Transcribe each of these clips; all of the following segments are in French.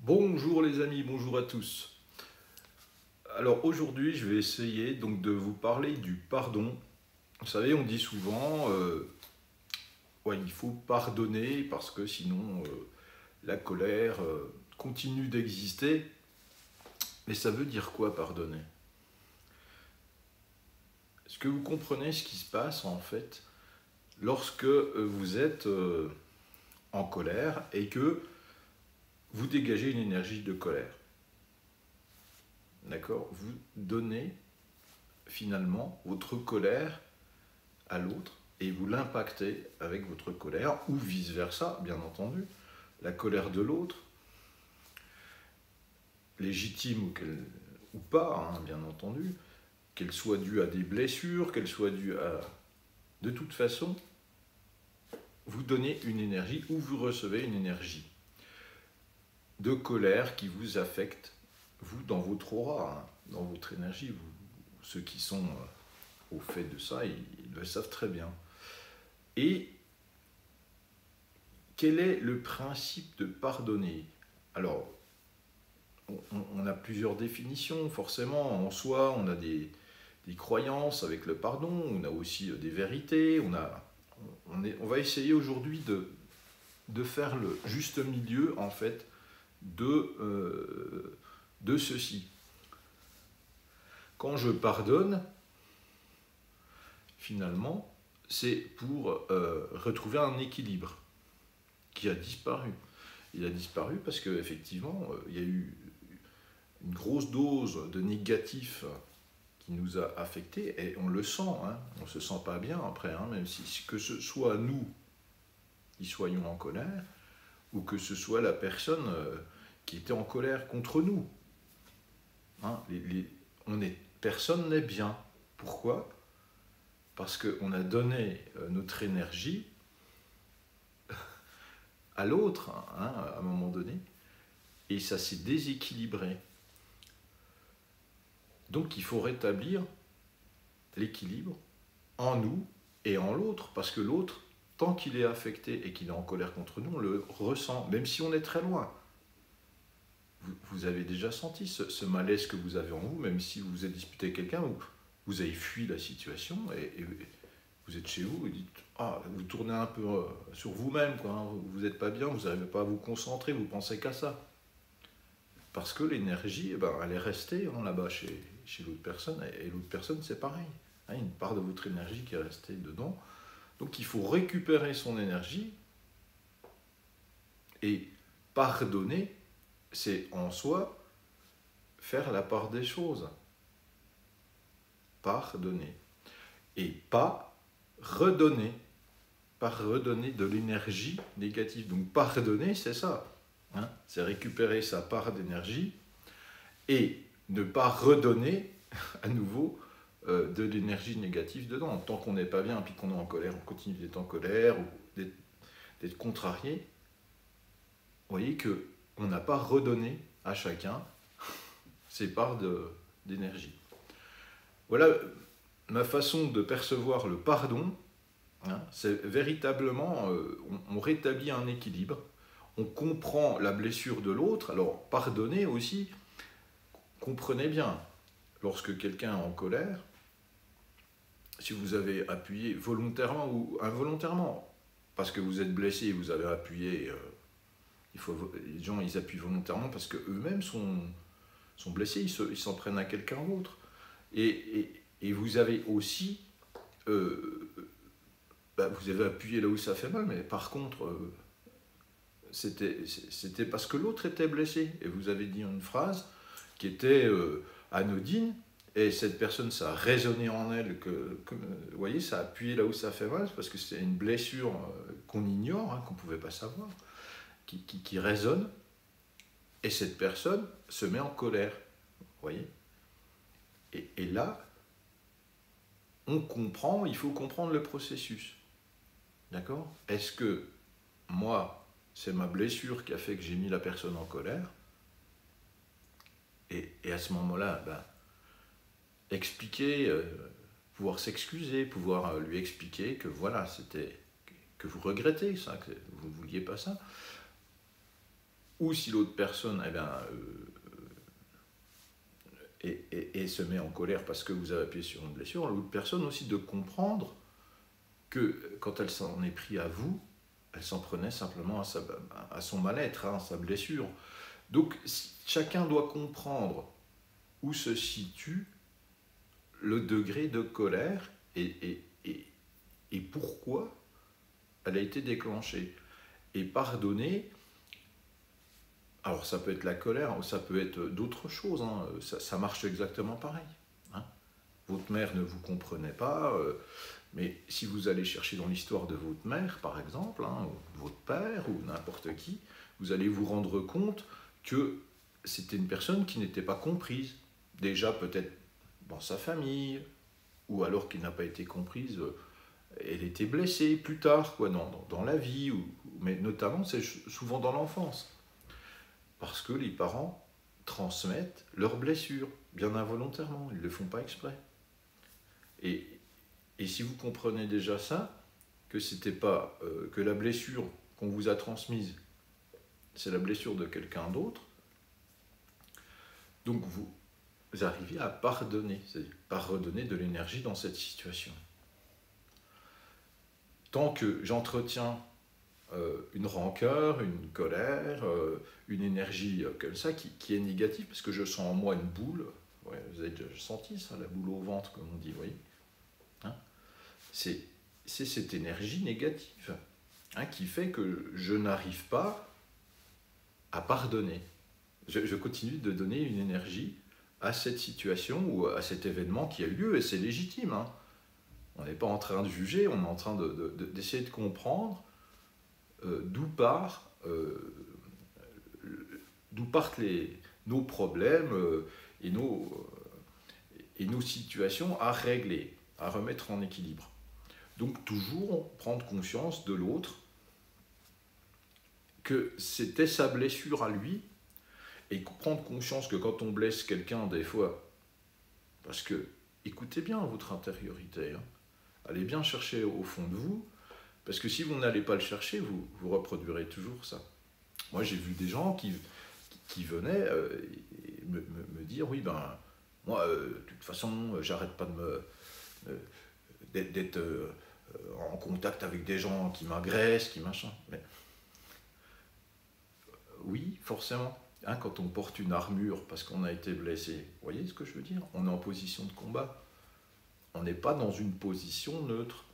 Bonjour les amis, bonjour à tous. Alors aujourd'hui, je vais essayer donc de vous parler du pardon. Vous savez, on dit souvent, ouais, il faut pardonner parce que sinon la colère continue d'exister. Mais ça veut dire quoi pardonner? Est-ce que vous comprenez ce qui se passe en fait lorsque vous êtes en colère et que vous dégagez une énergie de colère? D'accord? Vous donnez finalement votre colère à l'autre et vous l'impactez avec votre colère ou vice-versa, bien entendu. La colère de l'autre, légitime ou pas, hein, bien entendu, qu'elle soit due à des blessures, qu'elle soit due à... De toute façon, vous donnez une énergie ou vous recevez une énergie de colère qui vous affecte, vous, dans votre aura, hein, dans votre énergie. Ceux qui sont au fait de ça, ils le savent très bien. Et quel est le principe de pardonner? Alors, on a plusieurs définitions, forcément. En soi, on a des croyances avec le pardon, on a aussi des vérités. On va essayer aujourd'hui de faire le juste milieu, en fait, de ceci. Quand je pardonne, finalement, c'est pour retrouver un équilibre qui a disparu. Il a disparu parce qu'effectivement, il y a eu une grosse dose de négatif qui nous a affectés, et on le sent, hein, on ne se sent pas bien après, hein, même si que ce soit nous qui soyons en colère, ou que ce soit la personne qui était en colère contre nous. Hein, personne n'est bien. Pourquoi? Parce qu'on a donné notre énergie à l'autre, hein, à un moment donné, et ça s'est déséquilibré. Donc il faut rétablir l'équilibre en nous et en l'autre, parce que l'autre, tant qu'il est affecté et qu'il est en colère contre nous, on le ressent, même si on est très loin. Vous avez déjà senti ce malaise que vous avez en vous, même si vous vous êtes disputé avec quelqu'un, vous avez fui la situation, et vous êtes chez vous, et vous tournez un peu sur vous-même, quoi, hein, vous n'êtes pas bien, vous n'arrivez pas à vous concentrer, vous pensez qu'à ça. Parce que l'énergie, elle est restée là-bas chez l'autre personne, et l'autre personne, c'est pareil. Hein, une part de votre énergie qui est restée dedans. Donc il faut récupérer son énergie, et pardonner, c'est en soi faire la part des choses. Pardonner. Et pas redonner. Pas redonner de l'énergie négative. Donc pardonner, c'est ça. Hein, c'est récupérer sa part d'énergie et ne pas redonner à nouveau de l'énergie négative dedans. Tant qu'on n'est pas bien, puis qu'on est en colère, on continue d'être en colère ou d'être contrarié. Vous voyez qu'on n'a pas redonné à chacun ses parts d'énergie. Voilà ma façon de percevoir le pardon. Hein, c'est véritablement, on rétablit un équilibre, on comprend la blessure de l'autre. Alors pardonner aussi, comprenez bien, lorsque quelqu'un est en colère, si vous avez appuyé volontairement ou involontairement, parce que vous êtes blessé et vous avez appuyé, les gens ils appuient volontairement parce qu'eux-mêmes sont blessés, ils s'en prennent à quelqu'un d'autre. Et vous avez aussi, vous avez appuyé là où ça fait mal, mais par contre, c'était parce que l'autre était blessé. Et vous avez dit une phrase qui était anodine, et cette personne, ça a résonné en elle, vous voyez, ça a appuyé là où ça fait mal, parce que c'est une blessure qu'on ignore, hein, qu'on ne pouvait pas savoir, qui résonne, et cette personne se met en colère, vous voyez. Et là, on comprend, il faut comprendre le processus. D'accord? Est-ce que moi, c'est ma blessure qui a fait que j'ai mis la personne en colère? Et à ce moment-là, expliquer, pouvoir s'excuser, pouvoir lui expliquer que voilà, que vous regrettez ça, que vous ne vouliez pas ça. ou si l'autre personne et se met en colère parce que vous avez appuyé sur une blessure, l'autre personne aussi de comprendre que quand elle s'en est pris à vous, elle s'en prenait simplement à son mal-être, à sa blessure. Donc chacun doit comprendre où se situe le degré de colère et pourquoi elle a été déclenchée. Et pardonner, alors ça peut être la colère, ça peut être d'autres choses, hein. Ça marche exactement pareil. Hein. Votre mère ne vous comprenait pas, mais si vous allez chercher dans l'histoire de votre mère, par exemple, hein, ou de votre père, ou n'importe qui, vous allez vous rendre compte que c'était une personne qui n'était pas comprise. Déjà peut-être dans sa famille, ou alors qui n'a pas été comprise, elle était blessée plus tard, quoi, dans la vie, mais notamment c'est souvent dans l'enfance. Parce que les parents transmettent leurs blessures, bien involontairement, ils ne le font pas exprès. Et si vous comprenez déjà ça, que c'était pas que la blessure qu'on vous a transmise, c'est la blessure de quelqu'un d'autre, donc vous arrivez à pardonner, c'est-à-dire à redonner de l'énergie dans cette situation. Tant que j'entretiens une rancœur, une colère, une énergie comme ça qui est négative, parce que je sens en moi une boule, ouais, vous avez déjà senti ça, la boule au ventre, comme on dit, vous voyez, hein, c'est cette énergie négative, hein, qui fait que je n'arrive pas à pardonner. Je continue de donner une énergie à cette situation ou à cet événement qui a eu lieu, et c'est légitime. Hein. On n'est pas en train de juger, on est en train d'essayer de comprendre d'où partent nos problèmes et nos situations à régler, à remettre en équilibre. Donc toujours prendre conscience de l'autre, que c'était sa blessure à lui, et prendre conscience que quand on blesse quelqu'un, des fois, parce que, écoutez bien votre intériorité, hein, allez bien chercher au fond de vous, parce que si vous n'allez pas le chercher, vous reproduirez toujours ça. Moi, j'ai vu des gens qui venaient me dire, oui, ben, moi, de toute façon, j'arrête pas d'être en contact avec des gens qui m'agressent, qui machin. Mais oui, forcément. Hein, quand on porte une armure parce qu'on a été blessé, vous voyez ce que je veux dire? On est en position de combat. On n'est pas dans une position neutre.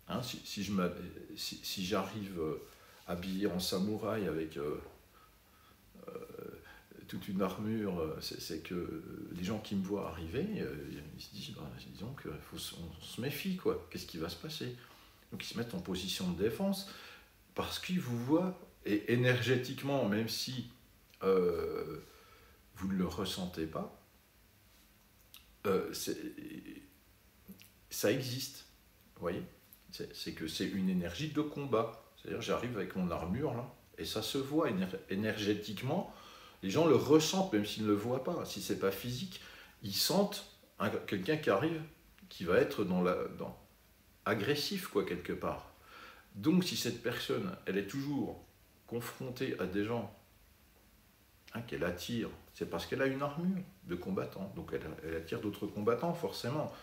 Hein, si j'arrive habillé en samouraï avec toute une armure, c'est que les gens qui me voient arriver, ils se disent, bah, disons qu'on se méfie, quoi. Qu'est-ce qui va se passer? Donc ils se mettent en position de défense parce qu'ils vous voient, et énergétiquement, même si vous ne le ressentez pas, ça existe, vous voyez, c'est que c'est une énergie de combat, c'est-à-dire j'arrive avec mon armure là, et ça se voit énergétiquement, les gens le ressentent même s'ils ne le voient pas, si c'est pas physique, ils sentent quelqu'un qui arrive, qui va être agressif quoi quelque part. Donc si cette personne, elle est toujours confrontée à des gens qu'elle attire, c'est parce qu'elle a une armure de combattant, donc elle attire d'autres combattants forcément.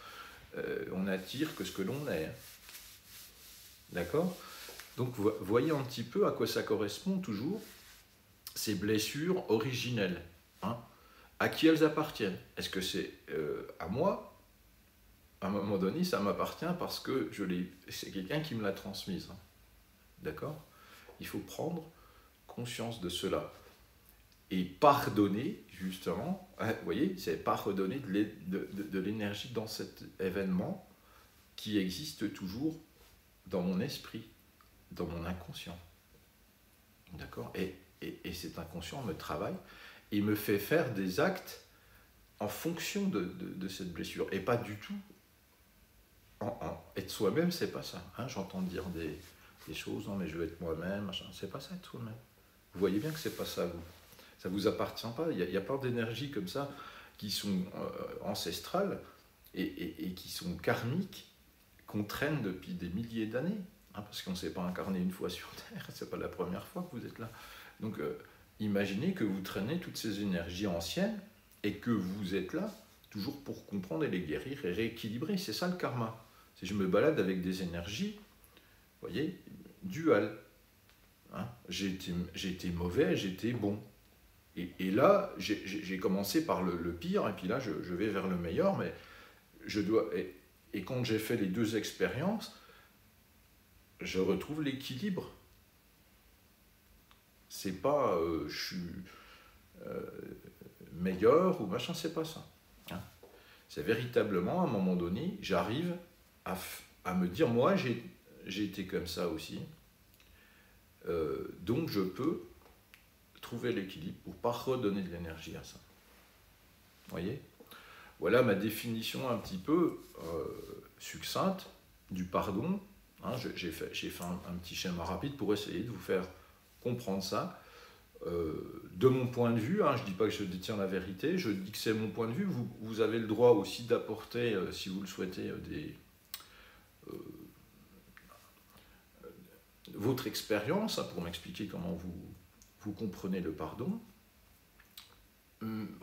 On attire que ce que l'on est. D'accord? Donc voyez un petit peu à quoi ça correspond toujours, ces blessures originelles. Hein? À qui elles appartiennent? Est-ce que c'est à moi? À un moment donné, ça m'appartient parce que c'est quelqu'un qui me l'a transmise. Hein? D'accord? Il faut prendre conscience de cela. Et pardonner, justement, vous voyez, c'est pardonner de l'énergie dans cet événement qui existe toujours dans mon esprit, dans mon inconscient. D'accord? Et cet inconscient me travaille et me fait faire des actes en fonction de cette blessure. Et pas du tout être soi-même, c'est pas ça. Hein? J'entends dire des choses, non mais je veux être moi-même, machin. C'est pas ça être soi-même. Vous voyez bien que c'est pas ça, vous. Ça ne vous appartient pas. Il y a plein d'énergies comme ça qui sont ancestrales et qui sont karmiques, qu'on traîne depuis des milliers d'années. Hein, parce qu'on ne s'est pas incarné une fois sur Terre, ce n'est pas la première fois que vous êtes là. Donc imaginez que vous traînez toutes ces énergies anciennes et que vous êtes là toujours pour comprendre et les guérir et rééquilibrer. C'est ça le karma. Si je me balade avec des énergies, vous voyez, duales. Hein, j'ai été mauvais, j'ai été bon. Et là, j'ai commencé par le pire, et puis là, je vais vers le meilleur, mais je dois... Et quand j'ai fait les deux expériences, je retrouve l'équilibre. C'est pas je suis meilleur ou machin, c'est pas ça. Hein. C'est véritablement, à un moment donné, j'arrive à me dire, moi, j'ai été comme ça aussi, donc je peux trouver l'équilibre pour ne pas redonner de l'énergie à ça. Vous voyez? Voilà ma définition un petit peu succincte du pardon. Hein, j'ai fait un petit schéma rapide pour essayer de vous faire comprendre ça. De mon point de vue, hein, je ne dis pas que je détiens la vérité, je dis que c'est mon point de vue. Vous avez le droit aussi d'apporter, si vous le souhaitez, votre expérience hein, pour m'expliquer comment vous comprenez le pardon.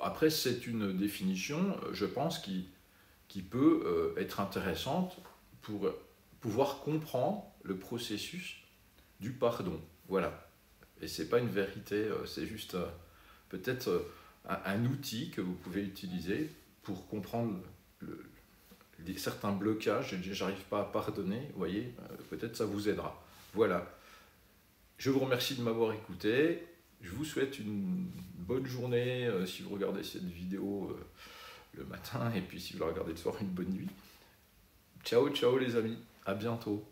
Après, c'est une définition, je pense, qui peut être intéressante pour pouvoir comprendre le processus du pardon. Voilà. Et ce n'est pas une vérité, c'est juste peut-être un outil que vous pouvez utiliser pour comprendre certains blocages. J'arrive pas à pardonner, vous voyez, peut-être ça vous aidera. Voilà. Je vous remercie de m'avoir écouté. Je vous souhaite une bonne journée si vous regardez cette vidéo le matin et puis si vous la regardez le soir, une bonne nuit. Ciao, ciao les amis. À bientôt.